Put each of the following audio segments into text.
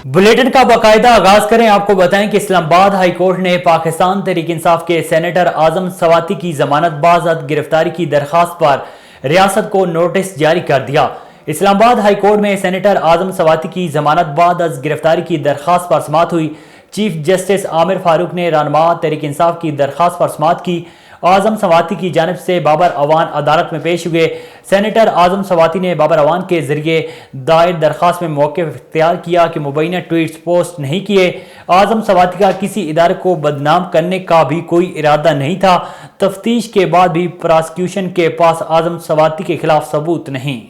Bulletin का बाकायदा आगाज करें। आपको बताएं कि इस्लामाबाद हाई कोर्ट ने पाकिस्तान तहरीक इंसाफ के सेनेटर आजम सवाती की जमानत बाज़ात गिरफ्तारी की दरखास्त पर रियासत को नोटिस जारी कर दिया। इस्लामाबाद हाई कोर्ट में सेनेटर आजम सवाती की जमानत बाज़ात गिरफ्तारी की दरखास्त पर समाअत हुई। चीफ जस्टिस आमिर फारूक ने रहनुमा तहरीक इंसाफ की दरखास्त पर समाअत की। आजम सवाती की जानिब से बाबर अवान अदालत में पेश हुए। सेनेटर आजम सवाती ने बाबर अवान के जरिए दायर दरखास्त में मौक़िफ़ इख्तियार किया कि मुबैना ट्वीट्स पोस्ट नहीं किए। आजम सवाती का किसी इदारे को बदनाम करने का भी कोई इरादा नहीं था। तफ्तीश के बाद भी प्रोसिक्यूशन के पास आजम सवाती के खिलाफ सबूत नहीं।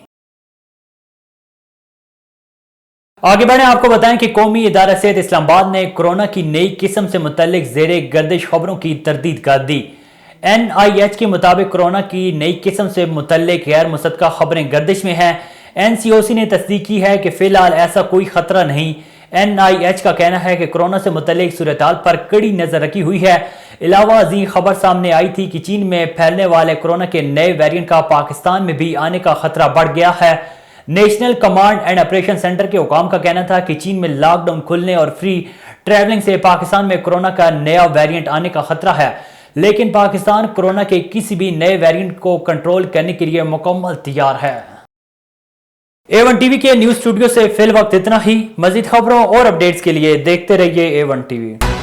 आगे बढ़े, आपको बताएं कि कौमी इदारा सेहत इस्लामाबाद ने कोरोना की नई किस्म से मुतल्लिक ज़ेरे गर्दिश खबरों की तरदीद कर दी। NIH के मुताबिक कोरोना की नई किस्म से मुतल्लिक गैर मुसद्दक़ा खबरें गर्दिश में हैं। NCOC ने तस्दीक की है कि फ़िलहाल ऐसा कोई ख़तरा नहीं। NIH का कहना है कि कोरोना से मुतल्लिक सूरत-हाल पर कड़ी नज़र रखी हुई है। अलावा अजीम खबर सामने आई थी कि चीन में फैलने वाले कोरोना के नए वेरिएंट का पाकिस्तान में भी आने का खतरा बढ़ गया है। National command and operation centre के हुकाम का कहना था कि चीन में लॉकडाउन खुलने और फ्री ट्रैवलिंग से पाकिस्तान में कोरोना का नया वेरिएंट आने का खतरा है, लेकिन पाकिस्तान कोरोना के किसी भी नए वेरिएंट को कंट्रोल करने के लिए मुकम्मल तैयार है। A1 टीवी के न्यूज स्टूडियो से फिल वक्त इतना ही। मजीद खबरों और अपडेट्स के लिए देखते रहिए A1 टीवी।